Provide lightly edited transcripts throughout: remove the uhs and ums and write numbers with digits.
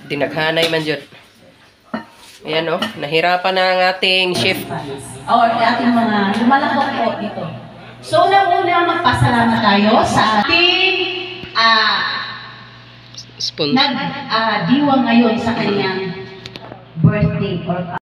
Dinaghanay man dyan. Ayan o, nahirapan na ang ating shift. Or ating mga lumalakot po dito. So, una magpasalamat tayo sa ating nag-diwa ngayon sa kanyang birthday or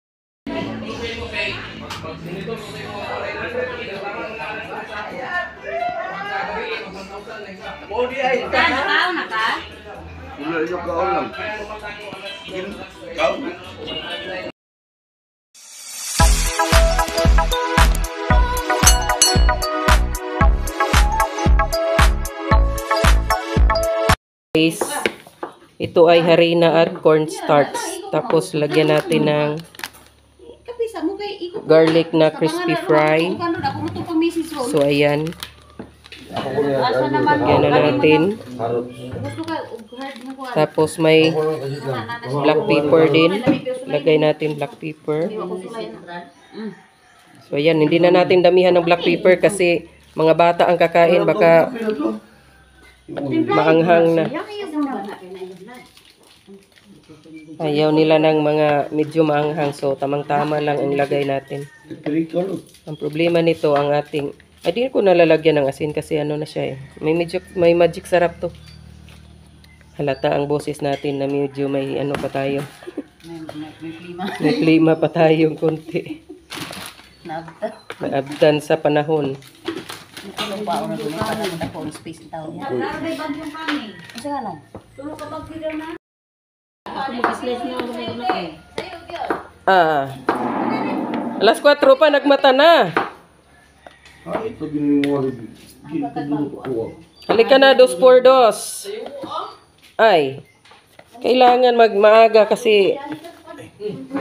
ito ay harina at cornstarch. Tapos lagyan natin ng garlic na crispy fry. So ayan. Lagyan na natin. Tapos may black pepper din. Lagay natin black pepper. So ayan, hindi na natin damihan ng black pepper kasi mga bata ang kakain, baka maanghang na. Ayaw nila ng mga medyo maanghang, so tamang-tama lang ang lagay natin. Ang problema nito ang ating, di ko nalalagyan ng asin kasi ano na siya eh. May magic sarap to. Halata ang boses natin na medyo may ano pa tayo. May klima pa tayong konti. Naabdan sa panahon. tulong pa na doon para mo na space itaw niya. Kasi nga lang. Tulong ka bang video na? Ako mag-slice na ako Alas 4 pa, nagmata na. Ito giniwa. Halika na, 2 por 2. Ay, kailangan magmaaga kasi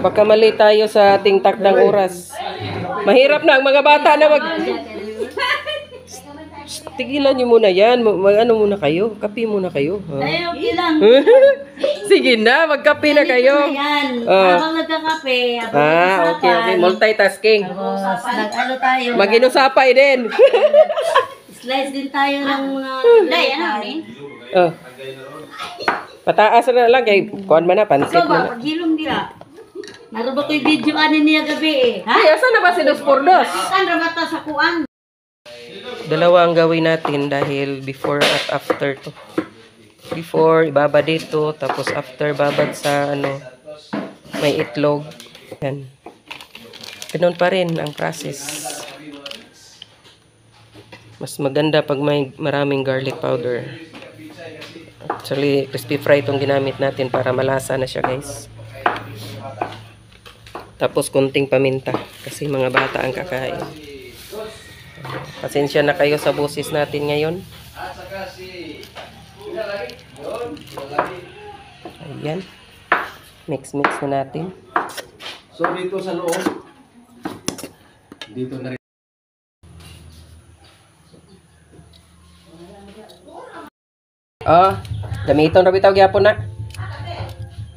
baka mali tayo sa ating takdang oras. Mahirap na ang mga bata na tigilan nyo muna yan. Ano muna kayo? Kape muna kayo. Ayaw, ilang. Sige na, magkape na kayo. Habang nagkakape. Okay. Multitasking. Nag-ano tayo. Mag-inusapay din. Slice din tayo ng mga... Day, ano rin? Pataas na lang kay kuan man na, pansit Ikaw ba, na. paghilom nila. Naroon ba ko yung video anin niya gabi eh. Ay, asan na ba si 2 por 2? Saan na ba ito sa kuan? Dalawa ang gawin natin dahil before at after to. Before, ibaba dito. Tapos after, babad sa ano, may itlog. Yan. Ganun pa rin ang process. Mas maganda pag may maraming garlic powder. Actually, crispy fry itong ginamit natin para malasa na siya, guys. Tapos kunting paminta kasi mga bata ang kakain. Pasensya na kayo sa boses natin ngayon. Ayan. Mix na natin. So dito sa loob, dito na rin. Gamiton na bitaw gyapon na.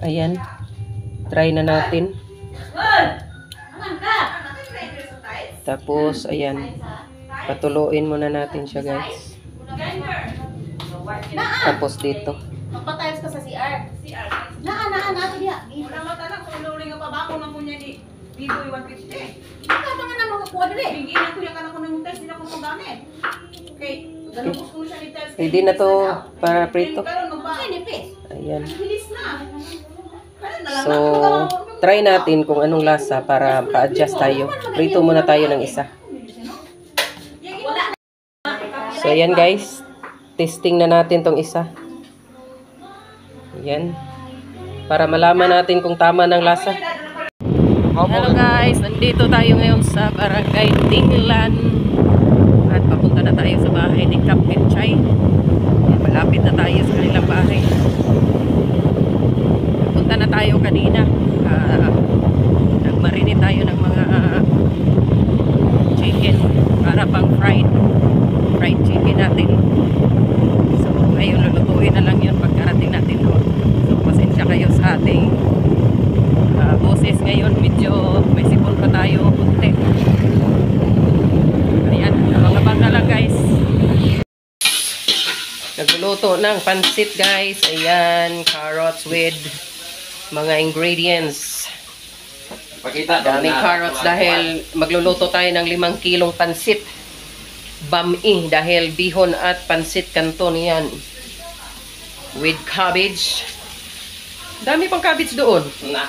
Ayan. Try na natin. Tapos, ayan. Patuloyin muna natin siya, guys. Tapos dito. Magpatayos ka sa CR. Nato diya. Mata-mata kung luling nga pabako ng kunya ni Biboy 150. Ikaw pa nga naman kakuha dili. Bigyan ko yung kanak ko ng test nila kung magamit. Okay, ganun ko siya ni test. Pwede na to para prito. Ayan. Bilis na. So, try natin kung anong lasa para pa-adjust tayo. Prito muna tayo ng isa. So, ayan guys. Testing na natin tong isa. Ayan. Para malaman natin kung tama ng lasa. Hello guys. Nandito tayo ngayon sa Barangay Tinglan. At papunta na tayo sa bahay ni Captain Chay. Malapit na tayo sa kanilang bahay. Punta na tayo kanina. Nagmarinate tayo ng mga chicken para pang fried chicken natin. So ngayon lulutuin na lang yun pagkarating natin doon. So pasensya kayo sa ating boses ngayon. Medyo may sipon pa tayo kunti. Ayan, abang-abang na lang guys. Nagluluto ng pansit guys. Ayan, carrots with mga ingredients. Pakita. Daming carrots dahil magluluto tayo ng 5 kilong pansit. Bami dahil bihon at pansit canton yan. With cabbage. Dami pang cabbage doon. Na.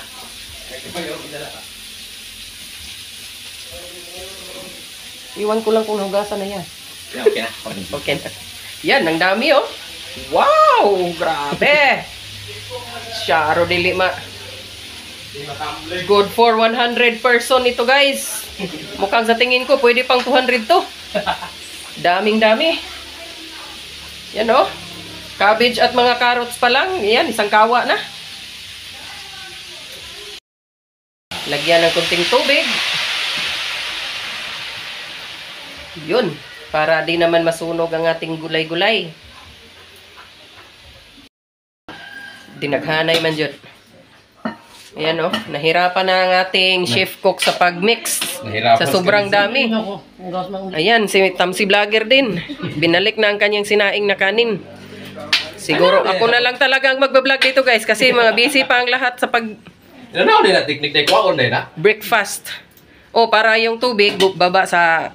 Iwan ko lang kung hugasan na yan. Okay na. Okay na. Yan, ang dami oh. Wow! Grabe! Syaro dili ma. Good for 100 person ito guys. Mukhang sa tingin ko pwede pang 200 to. Daming dami. Yan oh. Cabbage at mga carrots pa lang. Yan, isang kawa na. Lagyan ng kunting tubig. Yun. Para di naman masunog ang ating gulay-gulay. Dinaghanay man dyan. Ayan o. Nahirapan na ang ating chef cook sa pag-mix. Sa sobrang dami. Ayan, si Tamsi Vlogger din. Binalik na ang kanyang sinaing na kanin. Siguro ako na lang talaga ang magbablog dito guys. Kasi mga busy pa ang lahat sa pag... Ano na teknik na kwaon na? breakfast. O, para yung tubig baba sa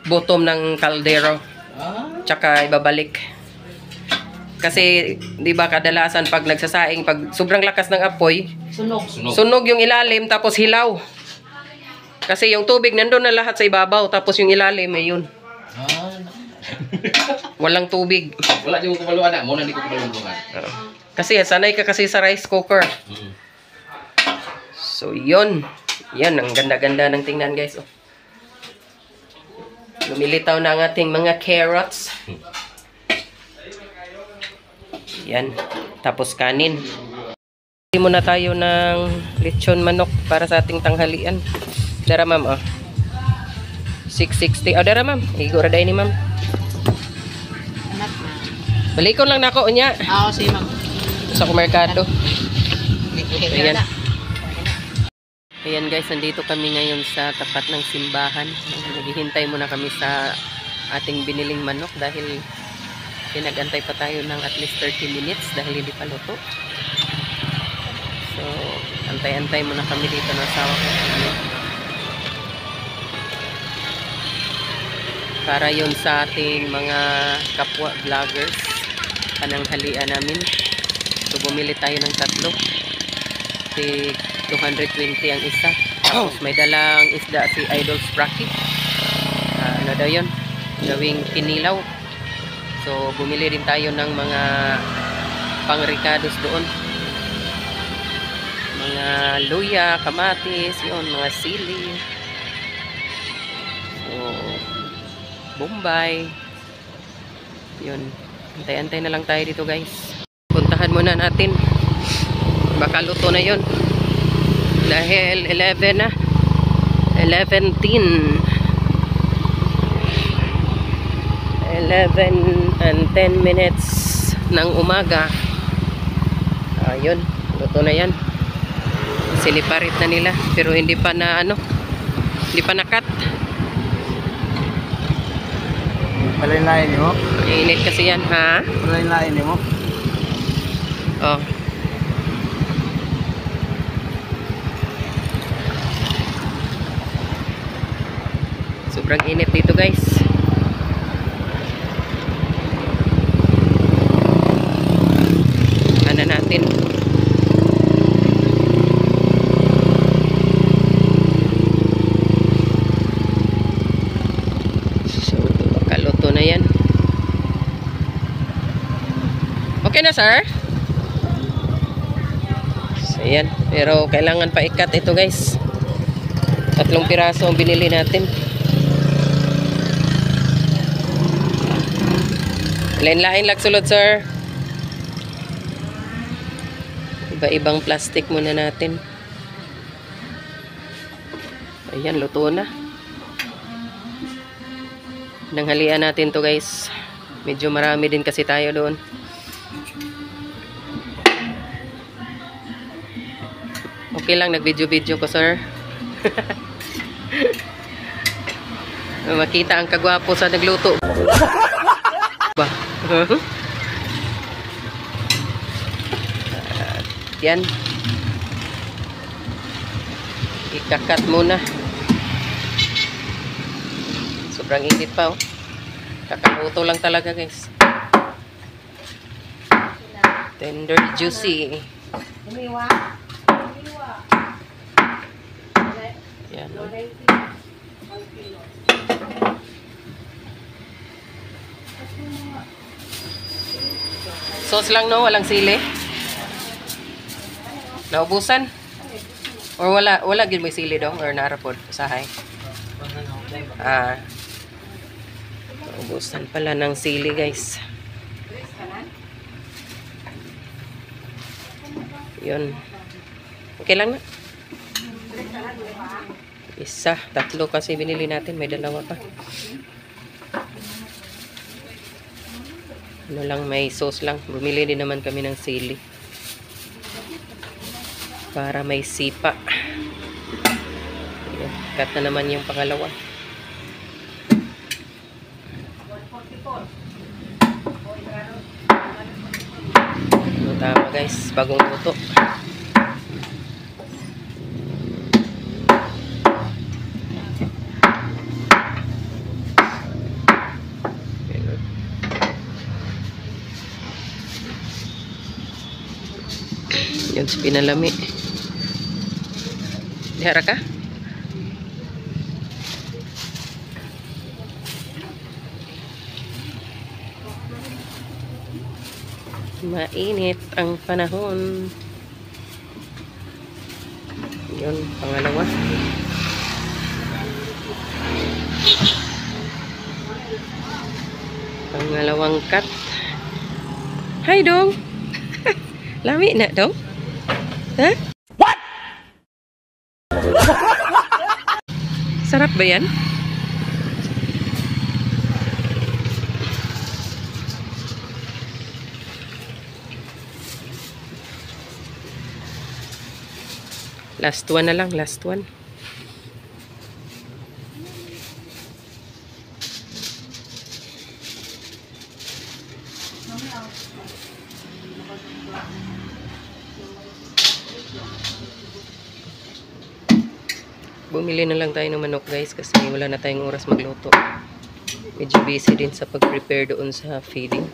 bottom ng kaldero. Tsaka ibabalik. Kasi, di ba kadalasan pag nagsasaing, pag sobrang lakas ng apoy, sunog yung ilalim tapos hilaw. Kasi yung tubig nandun na lahat sa ibabaw tapos yung ilalim ay yun. Walang tubig. Wala di mo kumaluan na. Muna di ko kumaluan. Kasi sanay ka kasi sa rice cooker. So, yun. Yan, ang ganda-ganda ng tingnan guys. Oh. Lumilitaw na ang ating mga carrots. Yan. Tapos kanin. Hindi muna tayo ng lechon manok para sa ating tanghalian. Dara ma'am, oh. 660. Oh, dara ma'am. Igura day ni ma'am. Anak na. Balikon lang na ako, unya. Oo, si ma'am. Sa merkado. Ayan. Ayan guys, nandito kami ngayon sa tapat ng simbahan. Naghihintay muna kami sa ating biniling manok dahil pinag-antay pa tayo ng at least 30 minutes dahil hindi pa luto. So, antay-antay muna kami dito ng asawa ko. Para yun sa ating mga kapwa vloggers, pananghalian namin. So, bumili tayo ng 3. 220 ang isa. Tapos may dalang isda si Idol Spracky. Ano daw yun? Gawing kinilaw. So, bumili rin tayo ng mga pang-ricados doon. Mga luya, kamatis, yun, mga sili. So, bombay. Yun. Antay-antay na lang tayo dito guys. Puntahan muna natin. Baka luto na yun. Dahil 11 na. 11 and 10 minutes ng umaga. Ayun, luto na yan. Siniparit na nila. Pero hindi pa na ano, hindi pa na-cut. Palinlain mo? Init kasi yan, ha? Palinlain mo? Oh. Sobrang init dito guys. Ano natin? So, kaluto na yan. Okay na sir? So, yan. Pero kailangan pa ikat ito guys. 3 piraso ang binili natin. Lain-lain sulod sir. Iba-ibang plastic muna natin. Ayan, luto na. Nanghalian natin to guys. Medyo marami din kasi tayo doon. Okay lang, nag-video-video ko sir. Makita ang kagwapo sa nagluto. Ba? Yan. Ikakat muna. Sobrang init pa oh. Kakaluto lang talaga guys. Tender, juicy. Umiwa. Yan. Oh. Sauce lang no, walang sili. Naubusan? Or wala gid may sili dong or narapod usahay. Ah. Naubusan pala ng sili, guys. Yun. Okay lang na. Isa, tatlo kasi binili natin, may dalawa pa. Ano lang, may sauce lang. Bumili din naman kami ng sili. Para may sipa. Ayan, cut na naman yung pangalawa. Tama guys, bagong luto. Yun, pinalami. Dihara ka? Mainit ang panahon. Yun, pangalawa. Pangalawang cut. Hi, Dong! Lami na, Dong? Ha? What? Sarap ba yan? Last one na lang, last one. Bumili na lang tayo ng manok guys kasi wala na tayong oras magluto. Medyo busy din sa pag-prepare doon sa feeding.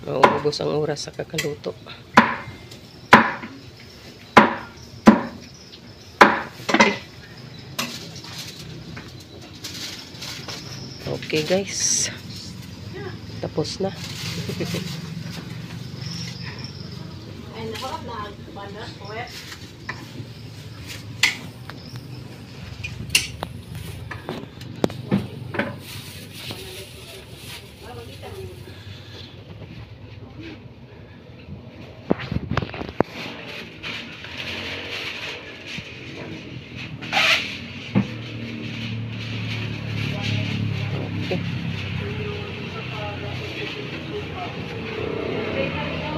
Mauubos ang oras sa kakaluto. Okay guys. Tapos na.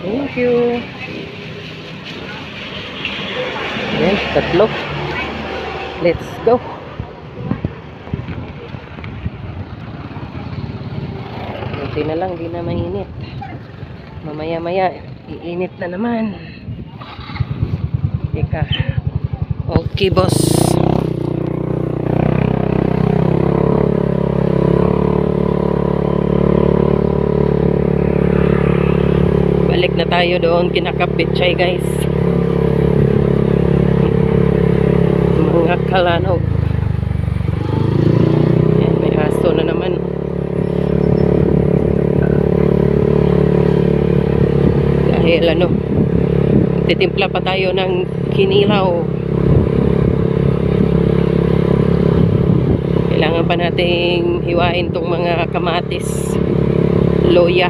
Thank you. Ayan, tatlo. Let's go. Kunti na lang, di na mainit. Mamaya-maya, iinit na naman. Ika. Okay, boss. Balik na tayo doon kinakapitchay guys. Mga kalanog. Ayan, may aso na naman. Dahil ano, titimpla pa tayo ng kinilaw. Kailangan pa nating hiwain tong mga kamatis, loya.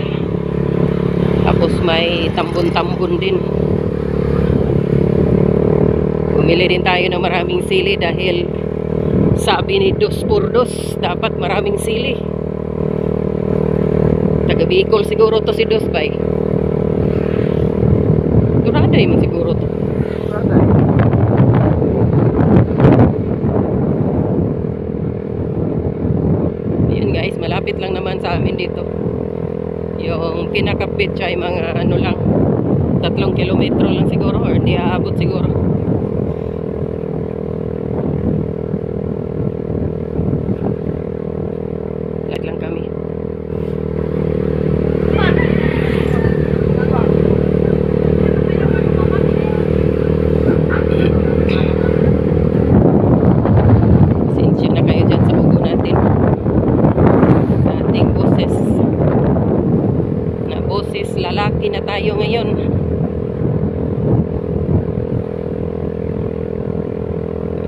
Tapos may tambon-tambon din. Bumili din tayo ng maraming sili dahil sabi ni Dos por Dos, dapat maraming sili. Taga Bicol siguro to si Dos bay. Duraday man siguro to. Ayan guys, malapit lang naman sa amin dito. Yung kinakapit siya ay mga ano lang, 3 kilometro lang siguro or di aabot siguro. Lag lang kami. Pasensya na kayo dyan sa ugo natin. Sa ating boses. Na boses, lalaki na tayo ngayon.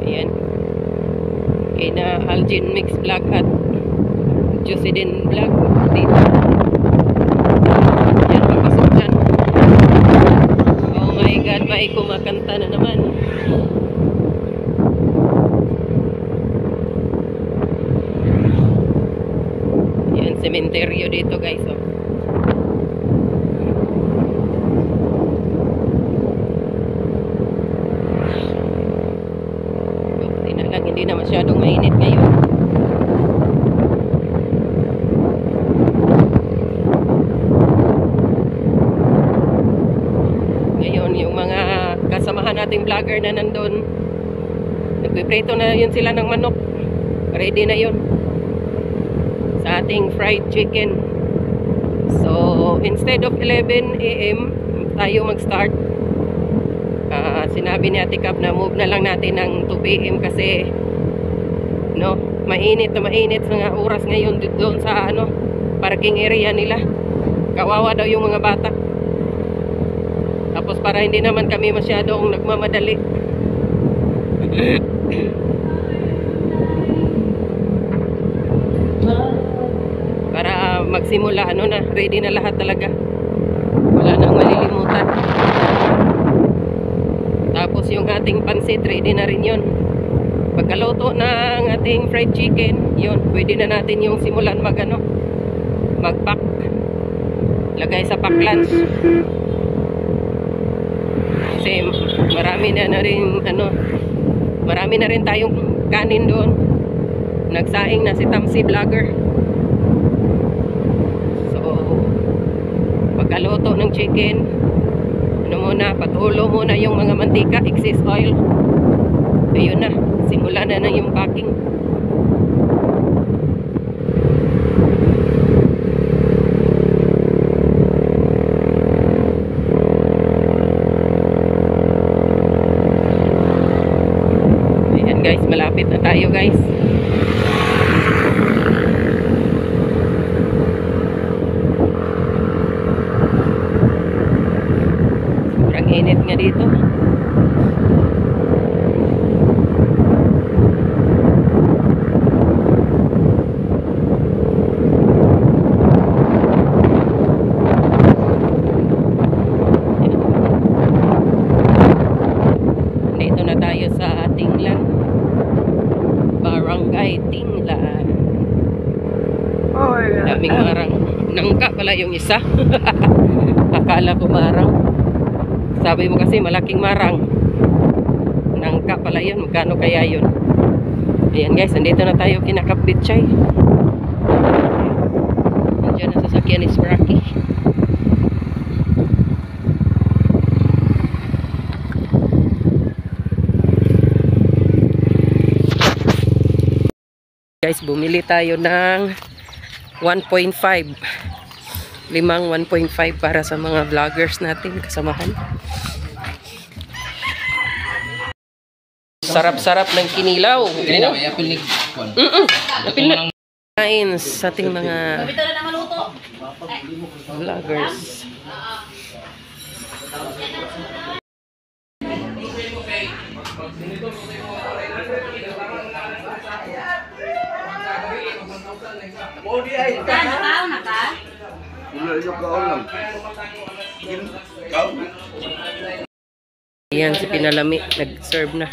Ayan. Kaya na Algin Mix Vlog at Jocelyn Vlog dito. Yan, papasok dyan. Oh my God, may kumakanta na naman. Yan, sementeryo dito guys. Oh. Buti na lang, hindi na masyadong mainit ngayon. Ngayon, yung mga kasamahan nating vlogger na nandun, nagpiprito na yun sila ng manok. Ready na yun sa ating fried chicken. So, instead of 11 AM tayo mag-start. Sinabi ni Ate Cap na move na lang natin ng 2 PM kasi no, mainit na mainit sa nga oras ngayon doon sa ano, parking area nila. Kawawa daw yung mga bata. Tapos para hindi naman kami masyadong nagmamadali. Para magsimula, ano na, ready na lahat talaga. Wala nang malilimutan. Tapos yung ating pansit, ready na rin yun. Pagkaluto ng ating fried chicken, yun, pwede na natin yung simulan mag-pack. Lagay sa pack lunch. Kasi marami na rin tayong kanin doon. Nagsaing na si Tamsi Vlogger. So, pagkaluto ng chicken, patulo muna yung mga mantika, excess oil. Ayun na, simula na yung packing. Ayan guys, malapit na tayo guys. Sobrang init nga dito. Dito na tayo sa Tinglan. Barangay Tinglan. Daming marang. Nangka pala yung isa. Akala ko marang. Sabi mo kasi malaking marang. Nangka pala yun. Magkano kaya yun? Ayan guys, nandito na tayo kinakapitchay. Nandiyan ang sasakyan ni Spracky. Guys, bumili tayo ng 1.5. Limang 1.5 para sa mga vloggers natin, kasamahan. Sarap-sarap ng kinilaw. Dili na may apil ni Juan. Apil na. Kain sa ating mga Kapito na na maluto. vloggers. Nakaw na ka? Ayan, si Pinalami, nag-serve na.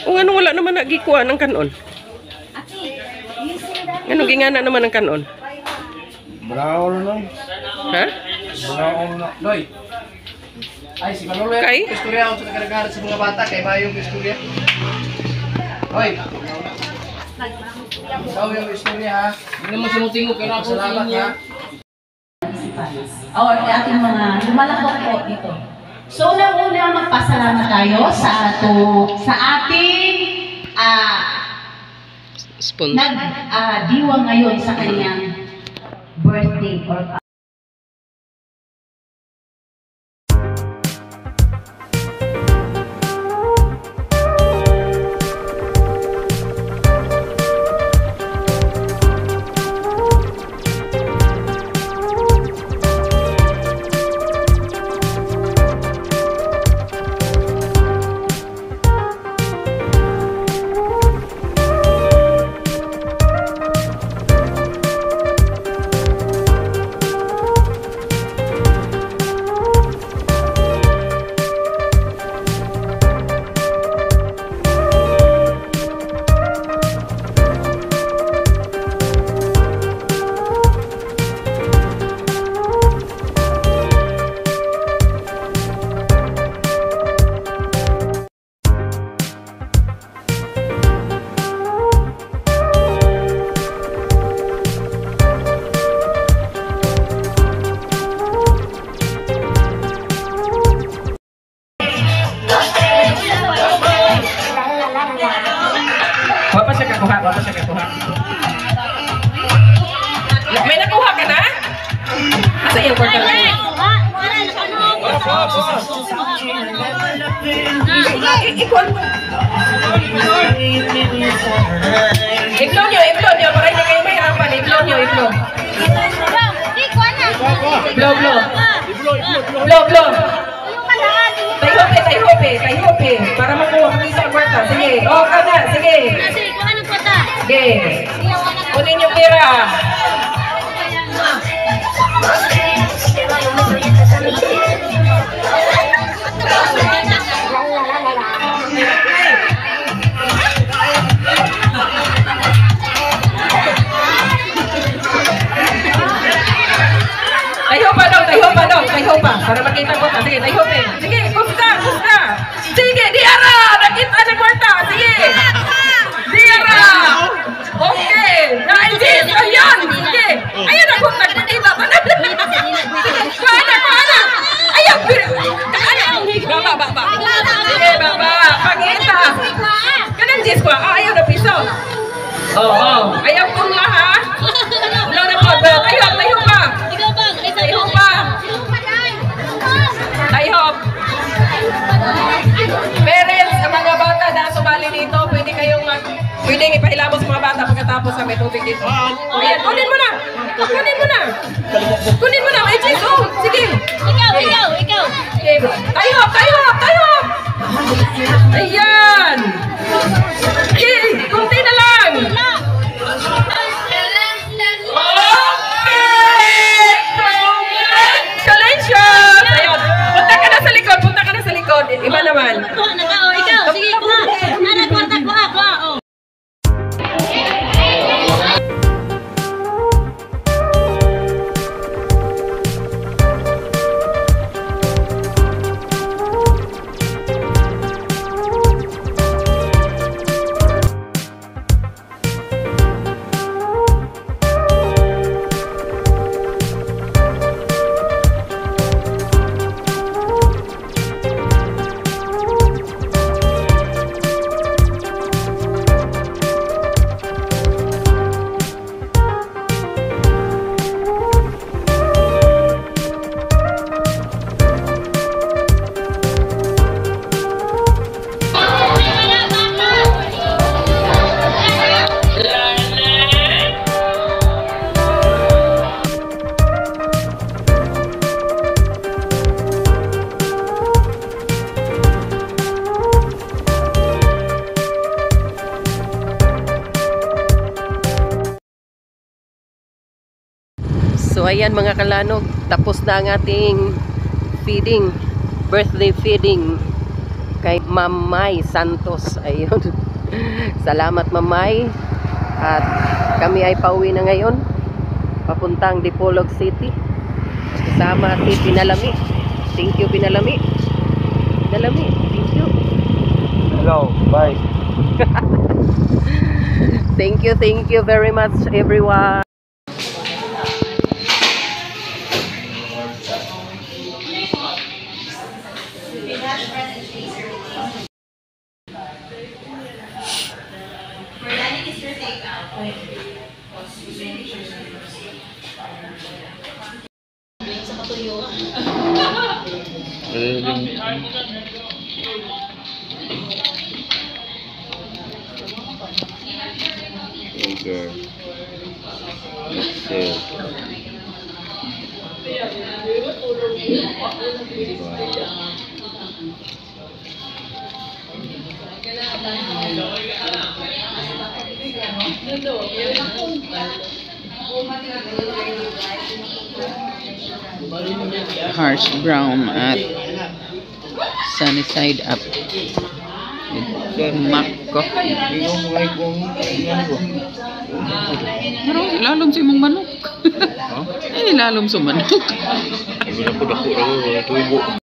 O ano, wala naman nagikuha ng kanon. Aki, yun Ano, gingana naman ng kanon. Brown na. Ha? Brown na. Loy. Ay, si Manolo yan. Kay? Istorya ako sa karagahan sa mga bata. Kay Mayong istorya. Hoy. Ikaw yung istorya ha. Hindi naman sumutingog. Kaya ako sa inyo. Or ating mga lumalakok po dito. So, una magpasalamat tayo sa ating diwang ngayon sa kanyang birthday or Wapa siya kakuha. May nakuha ka na? Asa yung kwarta na yun? Iklog nyo. Para hindi kayo mahirapan. Iklog nyo. Iklog. Tayhope. Para makuha kami sa kwarta. Sige. O, kada. Sige. Sige. Kunin yung pera. Tayo pa. Para makita ko. Sige, tayo pa. Sige, kusta. Sige, Diara! Nakita na kwarta. Sige. Diara! Okay. Naijis. Ayan. Sige. Ayan ako. Nagpunita. Kuhana. Ayan. Baba. Sige, baba. Pagita. Kanang jis ko. Ayaw na piso. Oo. Ayaw kong laha. Wala na po. Tayo pa. Parents, ang mga bata na sumali dito, pwedeng ipahilamos mga bata pagkatapos sa may tubig dito. Ayan, kunin mo na. May cheese. Oh, sige. Ikaw. Tayo. Ayan. Okay, kunti na lang. Congratulations! Ayun. Punta ka na sa likod. Iba naman. Ikaw. Sige, kuha. Kuha. So ayan mga kalanog, tapos na ang ating birthday feeding kay Mamay Santos. Ayun. Salamat Mamay. At kami ay pauwi na ngayon papuntang Dipolog City kasama si Pinalami. Thank you Pinalami. Thank you. Hello, bye. Thank you very much everyone. Okay. Yeah. Harsh brown at sunny side up. Mac coffee. Pero ilalom sa imong manok. Eh, ilalom sa manok. Ako dako raw tubo.